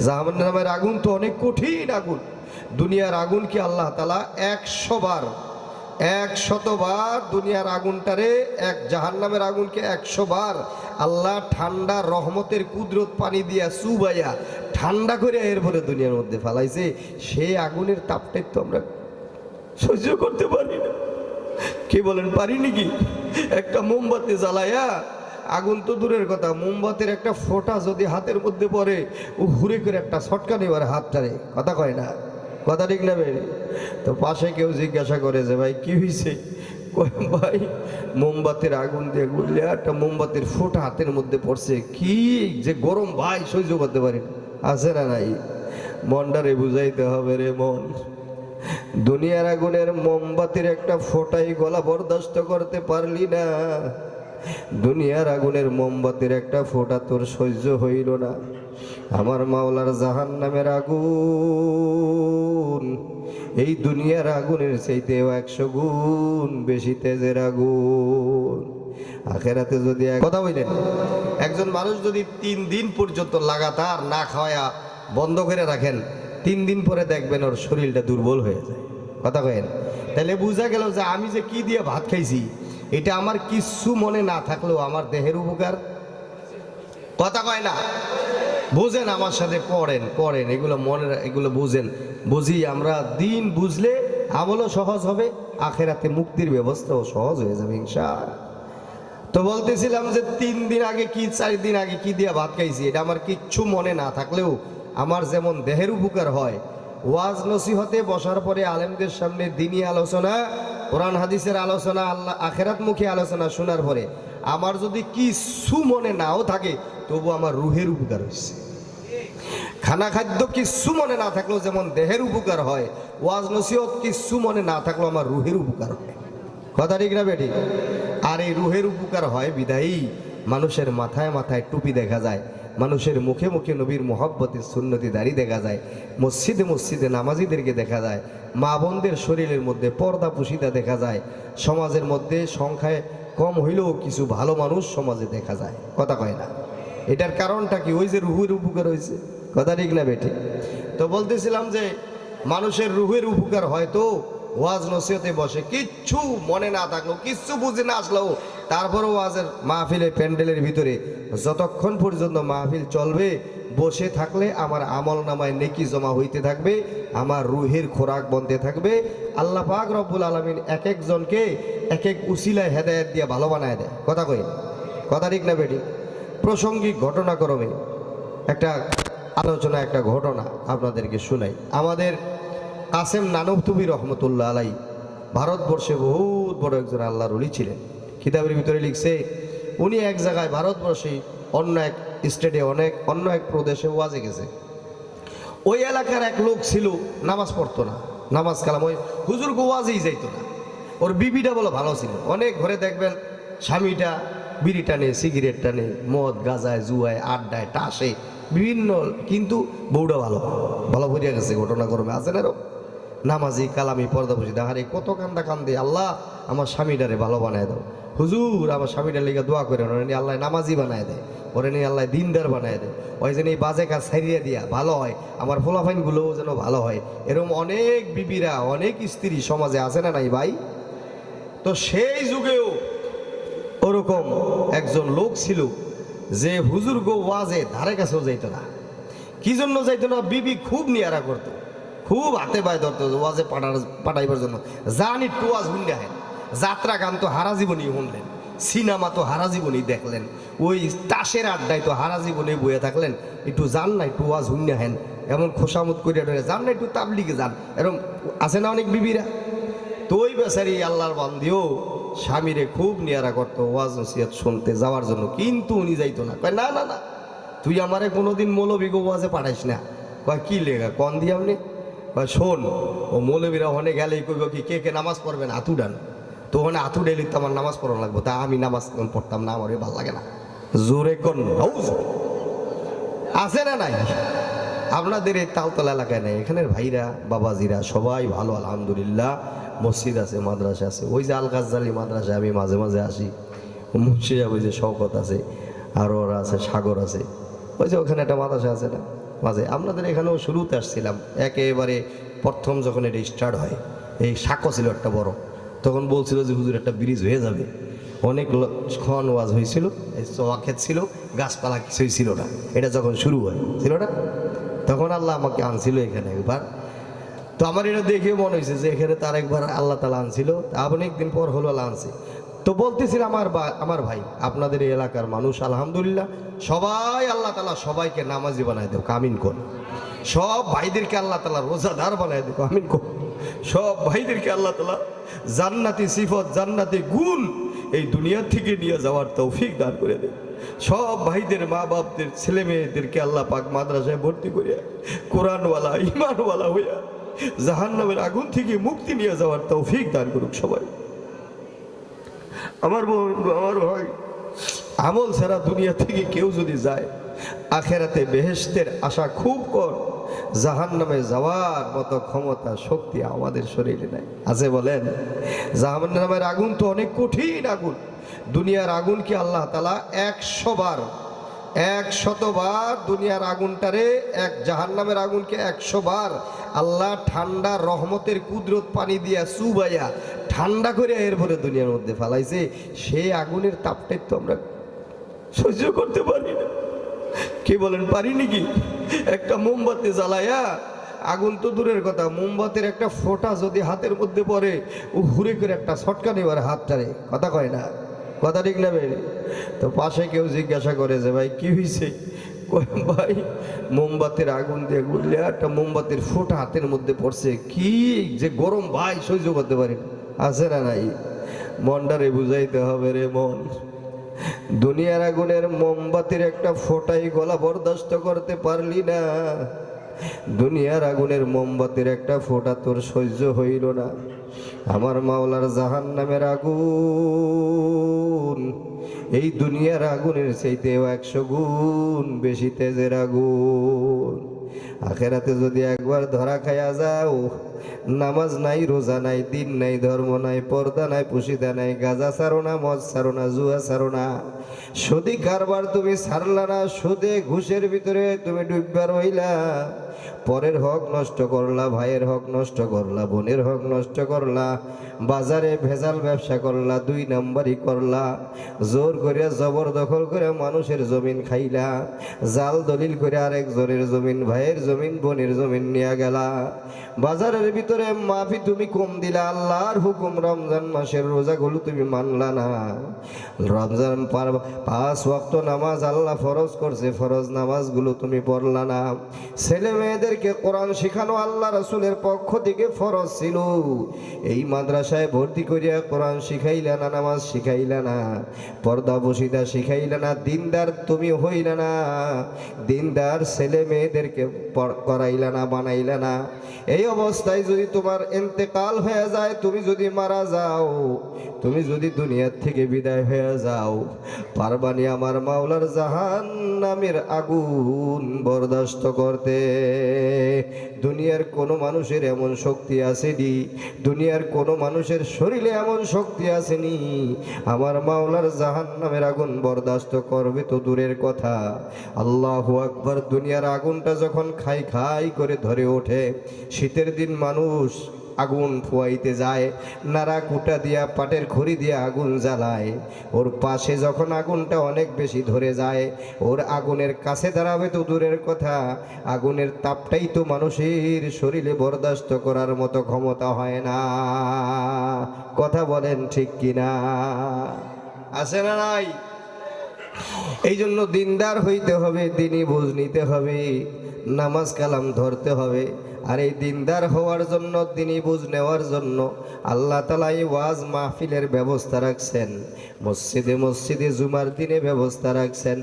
জাহান্নামের আগুন তো অনেক কঠিন আগুন। দুনিয়ার আগুন কি আল্লাহ তাআলা 100 বার 100 বার দুনিয়ার আগুনটারে জাহান্নামের আগুনকে 100 বার আল্লাহ ঠান্ডা রহমতের কুদরত পানি দিয়া চুবাইয়া ঠান্ডা করে এরপরে দুনিয়ার মধ্যে ফালাইছে। সেই আগুনের তাপটাই তো আমরা সহ্য করতে পারি না। কি বলেন, পারি নাকি? একটা মোমবাতি জ্বালায়া, আগুন তো দূরের কথা, মোমবাতির একটা ফোঁটা যদি হাতের মধ্যে পড়ে ও হুড়ে করে একটা ছটকা নেবার হাতটারে, কথা কয় না, কথা ঠিক না বেরি? তো পাশে কেউ জিজ্ঞাসা করে যে ভাই কি হয়েছে? ভাই মোমবাতির আগুন দিয়ে গুললে একটা মোমবাতির ফোঁটা হাতের মধ্যে পড়ছে, কি যে গরম ভাই, সহ্য করতে পারি না। আছে না নাই? মনটারে বুঝাইতে হবে রে মন, দুনিয়ার আগুনের মোমবাতির একটা ফোঁটাই গলা বরদাস্ত করতে পারলি না, দুনিয়ার আগুনের মোমবাতির একটা ফোঁটা তোর সহ্য হইল না। আমার মাওলার জাহান্নামের আগুন এই দুনিয়ার আগুনের চাইতেও 100 গুণ বেশি তেজের আগুন। আখেরাতে যদি কথা বললেন, একজন মানুষ যদি 3 দিন পর্যন্ত লাগাতার না খাওয়া বন্ধ করে রাখেন, 3 দিন পরে দেখবেন ওর শরীরটা দুর্বল হয়ে যায়, কথা কয়েন। তাহলে বোঝা গেল যে আমি যে কি দিয়ে ভাত খাইছি এটা আমার কিচ্ছু মনে না থাকলেও আমার দেহের উপকার, কথা কয় না? বুঝেন, আমার সাথে পড়েন এগুলো মনে, এগুলো বুঝেন, বুঝি আমরা দিন বুঝলে আমলও সহজ হবে, আখেরাতে মুক্তির ব্যবস্থাও সহজ হয়ে যাবে ইনশাআল্লাহ। তো বলতেছিলাম যে 3 দিন আগে কি 4 দিন আগে কি দিয়ে ভাত খাইছি এটা আমার কিচ্ছু মনে না থাকলেও আমার যেমন দেহের উপকার হয়। ওয়াজ নসিহতে বসার পরে আলেমদের সামনে দিনী আলোচনা, কোরআন হাদিসের আলোচনা, আল্লাহ আখেরাতমুখী আলোচনা শোনার পরে আমার যদি কিছু মনে নাও থাকে তবু আমার রুহের উপকার হচ্ছে। খানা খাদ্য কিচ্ছু মনে না থাকলেও যেমন দেহের উপকার হয়, ওয়াজ নসিহত কিচ্ছু মনে না থাকলেও আমার রুহের উপকার হয়, কথা ঠিক না বেটি? আর এই রুহের উপকার হয় বিদায়ী মানুষের মাথায় মাথায় টুপি দেখা যায়, মানুষের মুখে মুখে নবীর মোহব্বতের সুন্নতি দাড়ি দেখা যায়, মসজিদে মসজিদে নামাজিদেরকে দেখা যায়, মা বোনদের শরীরের মধ্যে পর্দা পুশিদা দেখা যায়, সমাজের মধ্যে সংখ্যায় কম হইলেও কিছু ভালো মানুষ সমাজে দেখা যায়, কথা কয় না? এটার কারণটা কি? ওই যে রুহের উপকার হয়েছে, কথা ঠিক না বেটি? তো বলতেছিলাম যে মানুষের রুহের উপকার হয়তো ওয়াজ নসিহতে বসে কিচ্ছু মনে না থাকলেও, কিচ্ছু বুঝে না আসলেও, তারপরে ওয়াজের মাহফিলে প্যান্ডেলের ভিতরে যতক্ষণ পর্যন্ত মাহফিল চলবে বসে থাকলে আমার আমল নামায় নেকি জমা হইতে থাকবে, আমার রুহের খোরাক বনতে থাকবে। আল্লাহ পাক রব্বুল আলামিন এক একজনকে এক এক উসিলায় হেদায়েত দিয়ে ভালো বানায় দেয়, কথা কই, কথা ঠিক না বেটি? প্রাসঙ্গিক ঘটনাক্রমে একটা আলোচনা, একটা ঘটনা আপনাদেরকে শুনাই। আমাদের কাসেম নানবতুবি রহমতুল্লাহ আলাই ভারতবর্ষে বহুত বড় একজন আল্লাহর ওলি ছিলেন। কিতাবের ভিতরে লিখছে উনি এক জায়গায় ভারতবর্ষে অন্য এক স্টেটে অন্য এক প্রদেশে ওয়াজে গেছে। ওই এলাকার এক লোক ছিল নামাজ পড়তো না, নামাজ কালাম ওই হুজুরকে ওয়াজেই যাইতো না। ওর বিবিটা বলো ভালো ছিল, অনেক ঘরে দেখবেন স্বামীটা বিড়ি টানে, সিগারেট টানে, মদ গাজায়, জুয়ায়, আড্ডায়, টাসে বিভিন্ন, কিন্তু বউটা ভালো ভালো ভরিয়া গেছে। ঘটনাক্রমে আছে না এরকম নামাজি কালামি পর্দা বসে দেখারে কত কান্দা কান্দে, আল্লাহ আমার স্বামীটারে ভালো বানায় দাও, হুজুর আমার স্বামীটার লেগে দোয়া করে, ওরে নিয়ে আল্লাহ নামাজি বানায় দেয়, ওরে নিয়ে আল্লাহ দিনদার বানায় দেয়, ওই যেন এই বাজে কাজ ছাড়িয়ে দিয়া ভালো হয়, আমার ফোলাফাইনগুলোও যেন ভালো হয়। এরকম অনেক বিবিরা, অনেক স্ত্রী সমাজে আছে না নাই ভাই? তো সেই যুগেও ওরকম একজন লোক ছিল যে হুজুর গো ওয়াজে ধারে কাছেও যাইতো না। কি জন্য যাইতো না? বিবি খুব নিয়ারা করতো, খুব হাতে পায়ে ধরতো ওয়াজে পাঠাইবার জন্য। জানি একটু ওয়াজ শুনলে হেন, যাত্রা গান তো হারা জীবনই শুনলেন, সিনেমা তো হারা জীবনই দেখলেন, ওই তাসের আড্ডায় তো হারা জীবনে বয়ে থাকলেন, একটু যান না একটু ওয়াজ শুনলে হেন, এমন খোসামত করিয়া ধরে যান না একটু তাবলিগে যান, এরকম আছে না অনেক বিবিরা। তো ওই বেচারি আল্লাহর বান্দিও স্বামীরে খুব নিয়ারা করতো ওয়াজ নসিহত শুনতে যাওয়ার জন্য, কিন্তু উনি যাইতো না। কয় না না না, তুই আমারে কোনোদিন মৌলবী ওয়াজে পাঠাইস না। কয় কি লেগা কন দিয়ে আপনি? কয় শোন, ও মৌলবীরা ওখানে গেলেই কইব কি কে কে নামাজ পড়বেন আতু ডান, তো ওখানে আতু ডেলি তো আমার নামাজ পড়ানো লাগবো, তা আমি নামাজ পড়তাম না, আমার ভালো লাগে না। জোরে কন আছে না নাই? আপনাদের এই তালতলা এলাকায় নাই, এখানের ভাইরা বাবাজিরা সবাই ভালো আলহামদুলিল্লাহ, মসজিদ আছে, মাদ্রাসা আছে। ওই যে আল গাজ্জালি মাদ্রাসা আমি মাঝে মাঝে আসি, মুন্সিয়া ওই যে শওকত আছে, আর ওরা আছে, সাগর আছে, ওই যে ওখানে একটা মাদ্রাসা আছে না, মাঝে আপনাদের এখানেও শুরুতে আসছিলাম, একেবারে প্রথম যখন এটা স্টার্ট হয়, এই সাঁকো ছিল একটা বড়, তখন বলছিল যে হুজুর একটা ব্রিজ হয়ে যাবে, অনেক ক্ষণ ওয়াজ হয়েছিল, এই চোয়া ক্ষেত ছিল, গাছপালা কিছুই ছিল না, এটা যখন শুরু হয় ছিল না, তখন আল্লাহ আমাকে আনছিল এখানে একবার। তো আমার এটা দেখে মনে হয়েছে যে এখানে তার একবার আল্লাহ তালা আনছিল, অনেকদিন পর হলো আল্লাহ আনছে। তো বলতেছিল আমার ভাই, আপনাদের এই এলাকার মানুষ আলহামদুলিল্লাহ সবাই আল্লাহ তালা সবাইকে নামাজি বানায় দেব, কামিন কর। সব ভাইদেরকে আল্লাহ তালা রোজাদার বানায় দেব, কামিন কর। সব ভাইদেরকে আল্লাহ তালা জান্নাতি সিফত, জান্নাতি গুণ এই দুনিয়া থেকে নিয়ে যাওয়ার তৌফিক দান করে দেব। সব ভাইদের মা বাপদের ছেলে মেয়েদেরকে আল্লাহ পাক মাদ্রাসায় ভর্তি করিয়া কোরআনওয়ালা ইমানওয়ালা হইয়া জাহান্নামের আগুন থেকে মুক্তি নিয়ে যাওয়ার তৌফিক দান করুক সবাই। আমার ভাই, আমল ছাড়া দুনিয়া থেকে কেউ যদি যায় আখেরাতে বেহেশতের আশা খুব কর, জাহান্নামে যাওয়ার মতো ক্ষমতা শক্তি আমাদের শরীরে নাই। আছে বলেন? জাহান্নামের আগুন তো অনেক কঠিন আগুন। দুনিয়ার আগুন কি আল্লাহ তাআলা 100 বার দুনিয়ার আগুনটারে, জাহান্নামের আগুনকে 100 বার আল্লাহ ঠান্ডা রহমতের কুদরত পানি দিয়া চুবাইয়া ঠান্ডা করে এরপরে দুনিয়ার মধ্যে ফালাইছে। সেই আগুনের তাপটাই তো আমরা সহ্য করতে পারি না। কি বলেন, পারি নাকি? একটা মোমবাতি জ্বালায়া, আগুন তো দূরের কথা, মোমবাতির একটা ফোঁটা যদি হাতের মধ্যে পড়ে, ও ঘুরে করে একটা ছটকা নেবার হাতটারে, কথা কয় না, কথা ঠিক না বেরে? তো পাশে কেউ জিজ্ঞাসা করে যে ভাই কি হয়েছে, ভাই মোমবাতির আগুন দিয়ে ঘুরলে একটা মোমবাতির ফোঁটা হাতের মধ্যে পড়ছে, কি যে গরম ভাই, সহ্য করতে পারি না। আছে না নাই? মনটারে বুঝাইতে হবে রে মন, দুনিয়ার আগুনের মোমবাতির একটা ফোঁটাই গলা বরদাস্ত করতে পারলি না, দুনিয়ার আগুনের মোমবাতির একটা ফোঁটা তোর সহ্য হইল না, আমার মাওলার জাহান্নামের আগুন এই দুনিয়ার আগুনের চাইতেও 100 গুণ বেশি তেজের আগুন। আখেরাতে যদি একবার ধরা খাইয়া যাও, নামাজ নাই, রোজা নাই, দিন নাই, ধর্ম নাই, পর্দা নাই, পুশিদা নাই, গাঁজা ছাড়ো না, মদ ছাড়ো না, জুয়া ছাড়ো না, সুদি কারবার তুমি ছাড়লা না, সুদে ঘুষের ভিতরে তুমি ডুববার হইলা, পরের হক নষ্ট করলা, ভাইয়ের হক নষ্ট করলা, বোনের হক নষ্ট করলা, বাজারে ভেজাল ব্যবসা করলা, 2 নাম্বারই করলা, জোর করে জবরদখল করে মানুষের জমিন খাইলা, জাল দলিল করে আরেকজনের জমিন, ভাইয়ের জমিন, বোনের জমিন নিয়ে গেলা, বাজারের ভিতরে মাফি তুমি কম দিলা, আল্লাহর হুকুম রমজান মাসের রোজাগুলো তুমি মানলা না, রমজান 5 ওয়াক্ত নামাজ আল্লাহ ফরজ করছে, ফরজ নামাজগুলো তুমি পড়লা না, ছেলে মেয়েদেরকে কোরআন শেখানো আল্লাহ রাসূলের পক্ষ থেকে ফরজ ছিল, এই মাদ্রাসায় ভর্তি করিয়া কোরআন শিখাইলা না, নামাজ শিখাইলা না, পর্দা বসিদা শিখাইলা না, দিনদার তুমি হইলা না, দিনদার ছেলে মেয়েদেরকে করাইলা না, বানাইলা না। এই অবস্থায় যদি তোমার ইন্তেকাল হয়ে যায়, তুমি যদি মারা যাও, তুমি যদি দুনিয়ার থেকে বিদায় হয়ে যাও, পারবানি আমার মাওলার জাহান্নামের আগুন বরদাস্ত করতে? দুনিয়ার কোনো মানুষের এমন শক্তি আসেনি, দুনিয়ার কোনো মানুষের শরীরে এমন শক্তি আসেনি আমার মাওলার জাহান্নামের আগুন বরদাস্ত করবে তো দূরের কথা। আল্লাহু আকবার। দুনিয়ার আগুনটা যখন খাই খাই করে ধরে ওঠে, শীতের দিন মানুষ আগুন ফুয়াইতে যায়, নাড়া কুটা দিয়া পাটের খড়ি দিয়া আগুন জ্বালায়, ওর পাশে যখন আগুনটা অনেক বেশি ধরে যায়, ওর আগুনের কাছে দাঁড়াবে তো দূরের কথা, আগুনের তাপটাই তো মানুষের শরীরে বরদাস্ত করার মতো ক্ষমতা হয় না। কথা বলেন ঠিক কিনা? আছে না নাই? এই জন্য দিনদার হইতে হবে, দিনই বুঝ নিতে হবে, নামাজ কালাম ধরতে হবে। আর এই দিনদার হওয়ার জন্য, দিনই বুঝ নেওয়ার জন্য আল্লাহ তাআলা এই ওয়াজ মাহফিলের ব্যবস্থা রাখছেন, মসজিদে মসজিদে জুমার দিনে ব্যবস্থা রাখছেন।